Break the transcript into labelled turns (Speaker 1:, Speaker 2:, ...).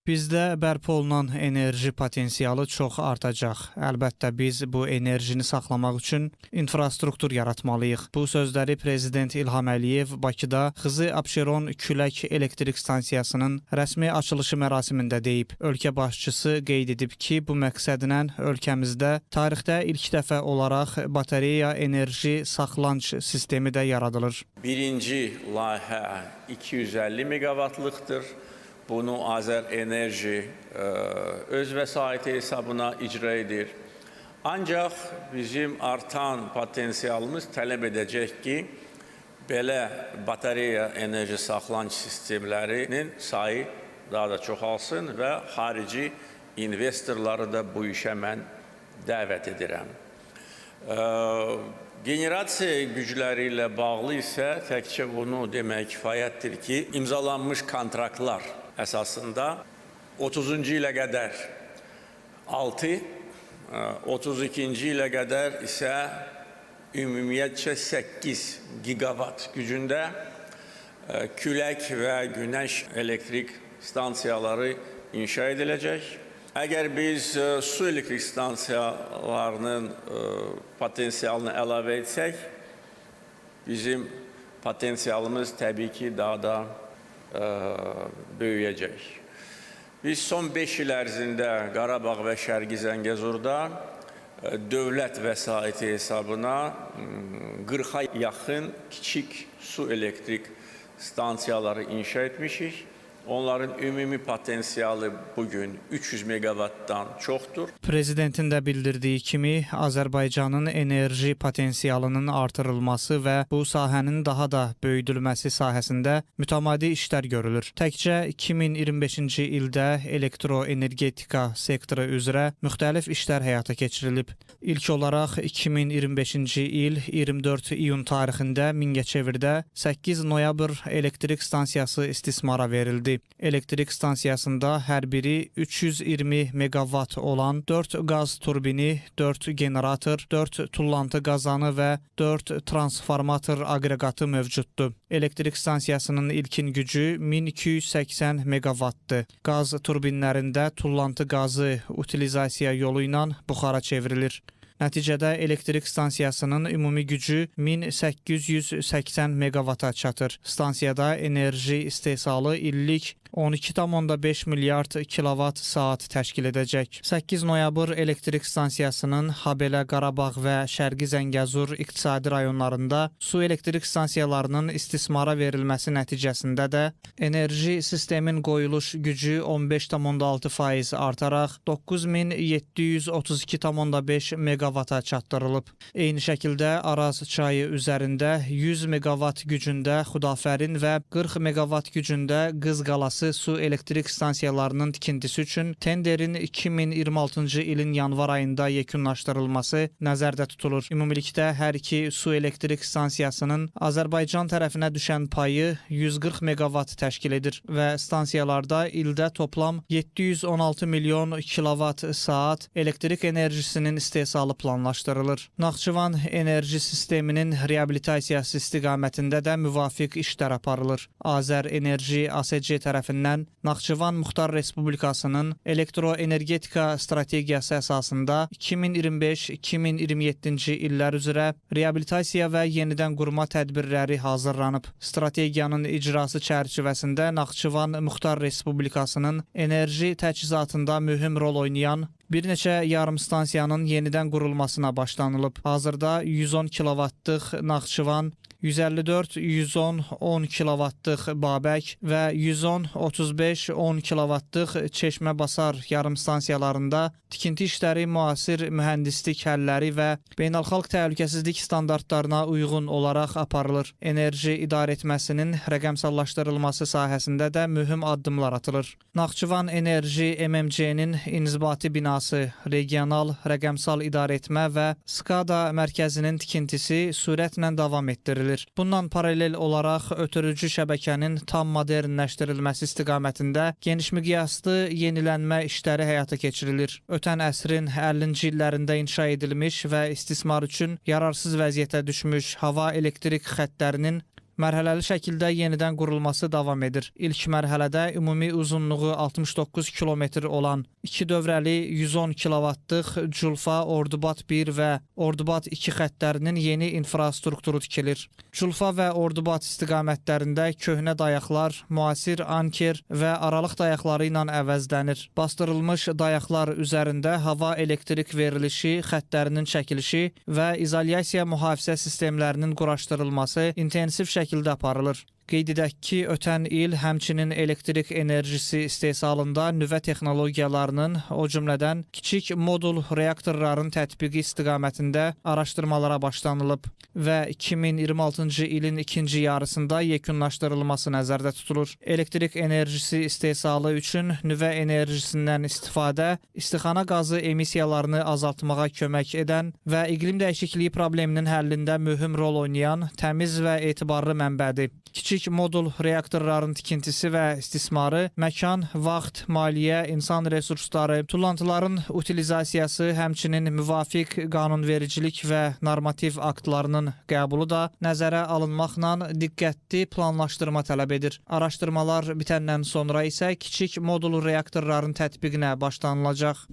Speaker 1: Bizdə bərpa olunan enerji potensialı çox artacaq. Əlbəttə biz bu enerjini saxlamaq üçün infrastruktur yaratmalıyıq. Bu sözləri Prezident İlham Əliyev Bakıda Xızı Abşeron Külək Elektrik Stansiyasının rəsmi açılışı mərasimində deyib. Ölkə başçısı qeyd edib ki, bu məqsədlə ölkəmizdə tarixdə ilk dəfə olaraq batareya enerji saxlanç sistemi də yaradılır.
Speaker 2: Birinci layihə 250 megavatlıqdır. Bunu Azər Enerji öz vəsaiti hesabına icra edir. Ancaq bizim artan potensialımız tələb edəcək ki, belə batareya enerji saxlanç sistemlərinin sayı daha da çoxalsın və xarici investorları da bu işə mən dəvət edirəm. Generasiya gücləri ilə bağlı isə təkcə bunu demək kifayətdir ki, imzalanmış kontraktlar əsasında 30-cu ilə qədər 6, 32-ci ilə qədər isə ümumiyyətcə 8 gigavat gücündə külək və günəş elektrik stansiyaları inşa ediləcək. Əgər biz su elektrik stansiyalarının potensialını əlavə etsək, bizim potensialımız təbii ki, daha da böyüyəcək. Biz son 5 il ərzində Qarabağ və Şərqi Zəngəzurda dövlət vəsaiti hesabına 40-a yaxın kiçik su elektrik stansiyaları inşa etmişik. Onların ümumi potensialı bugün 300 megavatdan çoxdur.
Speaker 1: Prezidentin də bildirdiyi kimi, Azərbaycanın enerji potensialının artırılması və bu sahənin daha da böyüdülməsi sahəsində mütəmadi işlər görülür. Təkcə 2025-ci ildə elektroenergetika sektoru üzrə müxtəlif işlər həyata keçirilib. İlk olaraq 2025-ci il 24 iyun tarixində Mingəçevirdə 8 noyabr elektrik stansiyası istismara verildi. Elektrik stansiyasında hər biri 320 megawatt olan 4 qaz turbini, 4 generator, 4 tullantı qazanı və 4 transformator aqreqatı mövcuddur. Elektrik stansiyasının ilkin gücü 1280 megawattdır. Qaz turbinlərində tullantı qazı utilizasiya yolu ilə buxara çevrilir. Nəticədə elektrik stansiyasının ümumi gücü 1880 megawata çatır. Stansiyada enerji istehsalı illik 12,5 milyard kilovat saat təşkil edəcək. 8 noyabr elektrik stansiyasının Habelə, Qarabağ və Şərqi Zəngəzur iqtisadi rayonlarında su elektrik stansiyalarının istismara verilməsi nəticəsində də enerji sistemin qoyuluş gücü 15,6% artaraq 9732,5 megawata çatdırılıb. Eyni şəkildə Araz çayı üzərində 100 megawatt gücündə Xudafərin və 40 megawatt gücündə Qız Qalası su elektrik stansiyalarının tikintisi üçün tenderin 2026-cı ilin yanvar ayında yekunlaşdırılması nəzərdə tutulur. Ümumilikdə hər iki su elektrik stansiyasının Azərbaycan tərəfinə düşən payı 140 megawatt təşkil edir və stansiyalarda ildə toplam 716 milyon kilovat saat elektrik enerjisinin istehsalı planlaşdırılır. Naxçıvan enerji sisteminin reabilitasiyası istiqamətində də müvafiq işlər aparılır. Azər Enerji ASC tərəfindən Naxçıvan Muxtar Respublikasının elektroenergetika strategiyası əsasında 2025-2027-ci illər üzrə reabilitasiya və yenidən qurma tədbirləri hazırlanıb. Strategiyanın icrası çərçivəsində Naxçıvan Muxtar Respublikasının enerji təchizatında mühüm rol oynayan bir neçə yarım stansiyanın yenidən qurulmasına başlanılıb. Hazırda 110 kilovatlıq Naxçıvan, 154-110-10 kilovatlıq Babək və 110-35-10 kilovatlıq Çeşməbasar yarım stansiyalarında tikinti işləri müasir mühəndislik həlləri və beynəlxalq təhlükəsizlik standartlarına uyğun olaraq aparılır. Enerji idarəetməsinin rəqəmsallaşdırılması sahəsində də mühüm addımlar atılır. Naxçıvan Enerji MMC-nin inzibati binası, regional rəqəmsal idarəetmə və SKADA mərkəzinin tikintisi sürətlə davam etdirilir. Bundan paralel olaraq ötürücü şəbəkənin tam modernləşdirilməsi istiqamətində geniş miqyaslı yenilənmə işləri həyata keçirilir. Ötən əsrin 50-ci illərində inşa edilmiş və istismar üçün yararsız vəziyyətə düşmüş hava elektrik xəttlərinin Mərhələli şəkildə yenidən qurulması davam edir. İlk mərhələdə ümumi uzunluğu 69 kilometr olan 2 dövrəli 110 kilowattlıq Culfa, Ordubad 1 və Ordubad 2 xəttlərinin yeni infrastrukturu tikilir. Culfa və Ordubad istiqamətlərində köhnə dayaqlar, müasir anker və aralıq dayaqları ilə əvəzlənir. Bastırılmış dayaqlar üzərində hava elektrik verilişi, xəttlərinin çəkilişi və izolyasiya mühafizə sistemlərinin quraşdırılması intensiv şəkildə aparılır. Qeyd edək ki, ötən il həmçinin elektrik enerjisi istehsalında nüvə texnologiyalarının, o cümlədən kiçik modul reaktorların tətbiqi istiqamətində araşdırmalara başlanılıb və 2026-cı ilin ikinci yarısında yekunlaşdırılması nəzərdə tutulur. Elektrik enerjisi istehsalı üçün nüvə enerjisindən istifadə, istixana qazı emissiyalarını azaltmağa kömək edən və iqlim dəyişikliyi probleminin həllində mühüm rol oynayan təmiz və etibarlı mənbədir. Kiçik modul reaktorların tikintisi və istismarı, məkan, vaxt, maliyyə, insan resursları, tullantıların utilizasiyası, həmçinin müvafiq qanunvericilik və normativ aktlarının qəbulu da nəzərə alınmaqla diqqətli planlaşdırma tələb edir. Araşdırmalar bitəndən sonra isə kiçik modul reaktorların tətbiqinə başlanılacaq.